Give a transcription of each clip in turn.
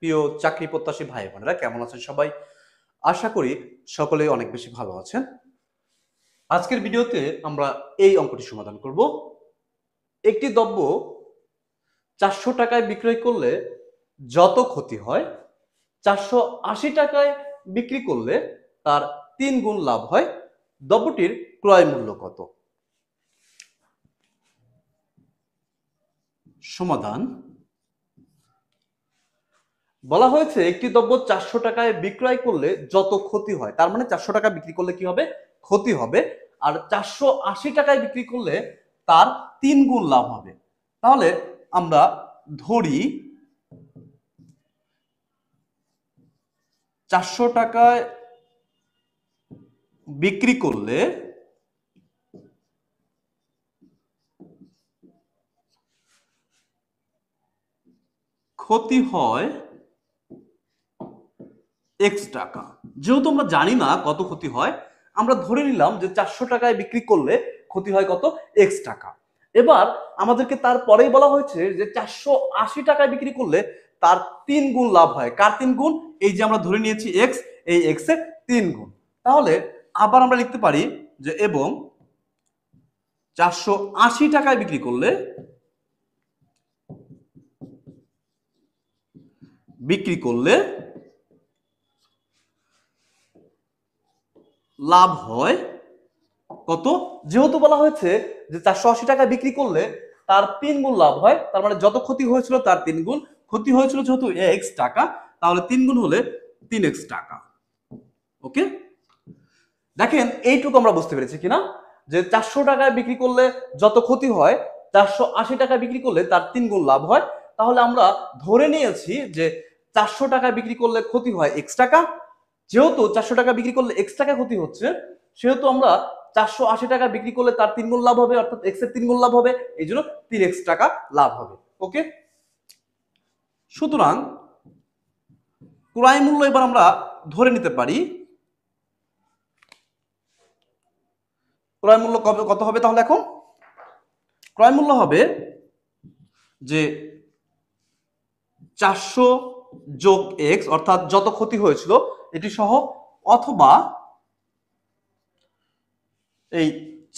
প্রিয় চাকরি প্রত্যাশী ভাই বোনেরা, কেমন আছেন সবাই? আশা করি সকলেই অনেক বেশি ভালো আছেন। আজকের ভিডিওতে আমরা এই অঙ্কটি সমাধান করব। একটি দ্রব্য 400 টাকায় বিক্রয় করলে যত ক্ষতি হয়, 480 টাকায় বিক্রি করলে তার 3 গুণ লাভ হয়। দ্রব্যটির ক্রয় মূল্য কত? সমাধান। বলা হয়েছে একটি দ্রব্য 400 টাকায় বিক্রয় করলে যত ক্ষতি হয়, তার মানে 400 টাকা বিক্রি করলে কি হবে? ক্ষতি হবে। আর 480 টাকায় বিক্রি করলে তার 3 গুণ লাভ হবে। তাহলে আমরা ধরি 400 টাকায় বিক্রি করলে ক্ষতি হয় এক্স টাকা। যেহেতু আমরা জানি না কত ক্ষতি হয়, আমরা ধরে নিলাম যে 400 টাকায় বিক্রি করলে ক্ষতি হয় কত? এক্স টাকা। এবার আমাদেরকে তারপরেই বলা হয়েছে যে 480 টাকায় বিক্রি করলে তার 3 গুণ লাভ হয়। কার 3 গুণ? এই যে আমরা ধরে নিয়েছি এক্স, এই এক্স এর 3 গুণ। তাহলে আবার আমরা লিখতে পারি যে এবং 480 টাকায় বিক্রি করলে লাভ হয় কত? যেহেতু বলা হয়েছে যে 480 টাকা বিক্রি করলে তার 3 গুণ লাভ হয়, তার মানে যত ক্ষতি হয়েছিল তার 3 গুণ। ক্ষতি হয়েছিল যেহেতু এক্স টাকা, তাহলে 3 গুণ হলে 3x টাকা। ওকে, দেখেন এইটুকু আমরা বুঝতে পেরেছি কিনা যে 400 টাকায় বিক্রি করলে যত ক্ষতি হয়, 480 টাকা বিক্রি করলে তার 3 গুণ লাভ হয়। তাহলে আমরা ধরে নিয়েছি যে 400 টাকায় বিক্রি করলে ক্ষতি হয় এক্স টাকা। যেহেতু 400 টাকা বিক্রি করলে এক্স টাকা ক্ষতি হচ্ছে, সেহেতু আমরা 480 টাকা বিক্রি করলে তার 3 গুণ লাভ হবে, অর্থাৎ এক্স এর 3 গুণ লাভ হবে, এই জন্য 3x টাকা লাভ হবে। ওকে, সুতরাং ক্রয় মূল্য এবার আমরা ধরে নিতে পারি। ক্রয় মূল্য কত হবে তাহলে? এখন ক্রয় মূল্য হবে যে 400 যোগ এক্স, অর্থাৎ যত ক্ষতি হয়েছিল এটি সহ, অথবা এই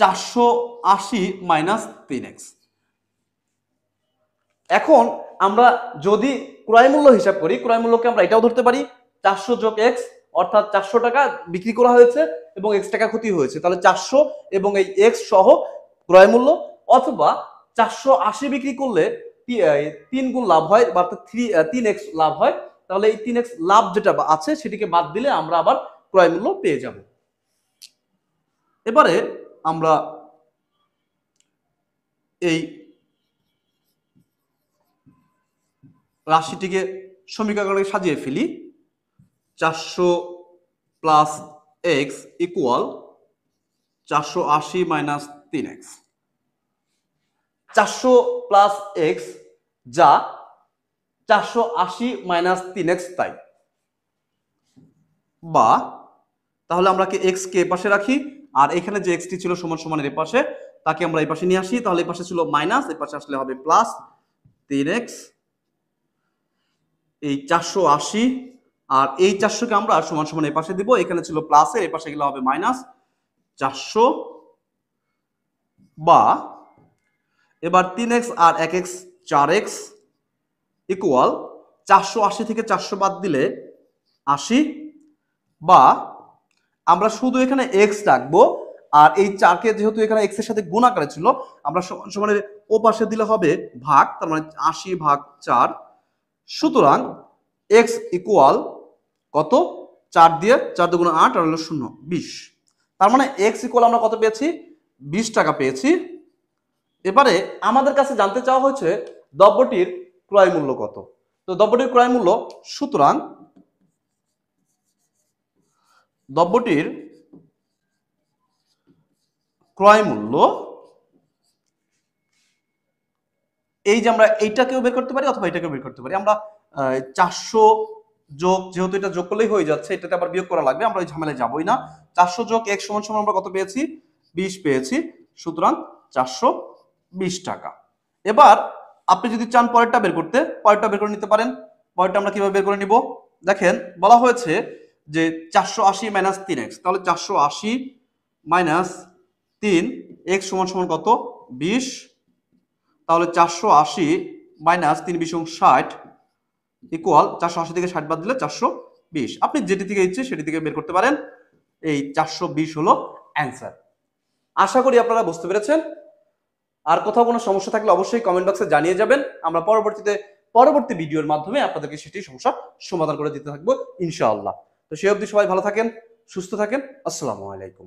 480 মাইনাস 3x। এখন আমরা যদি ক্রয় মূল্য হিসাব করি, ক্রয় মূল্যকে আমরা এটাও ধরতে পারি 400 যোগ এক্স, অর্থাৎ 400 টাকা বিক্রি করা হয়েছে এবং এক্স টাকা ক্ষতি হয়েছে, তাহলে 400 এবং এই এক্স সহ ক্রয় মূল্য, অথবা 480 বিক্রি করলে 3 গুণ লাভ হয়, অর্থাৎ 3x লাভ হয়। তাহলে এই 3x লাভ যেটা আছে সেটিকে বাদ দিলে আমরা আবার ক্রয় মূল্য পেয়ে যাব। এবারে আমরা এই রাশিটিকে সমীকরণে সাজিয়ে ফেলি। 400 plus x equal 480 minus 3x। 400 plus x যা 480 মাইনাস 3x তাই, বা তাহলে আমরা কি এক্স কে পাশে রাখি, আর এখানে যে এক্সটি ছিল সমান সমানের এই পাশে, তাকে আমরা এই পাশে নিয়ে আসি। তাহলে এই পাশে ছিল মাইনাস, এই পাশে আসলে হবে প্লাস 3x। এই 480 আর এই 400 কে আমরা সমান সমান এই পাশে দিব, এখানে ছিল প্লাসের, এই পাশে গেলে হবে মাইনাস 400, বা এবার 3x আর 1x 4x ইকুয়াল 480 থেকে 400 বাদ দিলে 80, বা আমরা শুধু এখানে x রাখবো, আর এই 4 কে যেহেতু এখানে x এর সাথে গুণ আকারে ছিল, আমরা সমান সমানের ও পাশে দিলে হবে ভাগ, তার মানে 80 ভাগ 4। সুতরাং x ইকুয়াল কত? 4 দিয়ে 4 দুগুণ 8 আর হলো 0, 20। তার মানে x ইকুয়াল আমরা কত পেয়েছি? 20 টাকা পেয়েছি। এবারে আমাদের কাছে জানতে চাওয়া হয়েছে দ্রব্যটির ক্রয় মূল্য কত। তো দ্রব্যটির ক্রয় মূল্য, সুতরাং দ্রব্যটির ক্রয় মূল্য, এই যে আমরা এইটাকেও বের করতে পারি অথবা এটাকেও বের করতে পারি। আমরা 400 যোগ, যেহেতু এটা যোগ করলেই হয়ে যাচ্ছে, এটাতে আবার বিয়োগ করা লাগবে, আমরা ওই ঝামেলায় যাবই না। 400 যোগ x সমান সমান আমরা কত পেয়েছি? 20 পেয়েছি। সুতরাং 420 টাকা। এবার আপনি যদি চান পরেরটা বের করতে, পরেরটা বের করে নিতে পারেন। পরেরটা আমরা কিভাবে বের করে নিব? দেখেন বলা হয়েছে যে 480 মাইনাস 3x, তাহলে 480 মাইনাস 3x সমান সমান কত? 20। তাহলে 480 মাইনাস 3 20 60 ইকুয়াল 480 থেকে 60 বাদ দিলে 420। আপনি যেটি থেকে ইচ্ছে সেটি থেকে বের করতে পারেন। এই 420 হলো অ্যান্সার। আশা করি আপনারা বুঝতে পেরেছেন। আর কোথাও কোনো সমস্যা থাকলে অবশ্যই কমেন্ট বক্সে জানিয়ে যাবেন। আমরা পরবর্তী ভিডিওর মাধ্যমে আপনাদেরকে সেটি সমস্যা সমাধান করে দিতে থাকবো ইনশাআল্লাহ। তো সেই অবধি সবাই ভালো থাকেন, সুস্থ থাকেন। আসসালামু আলাইকুম।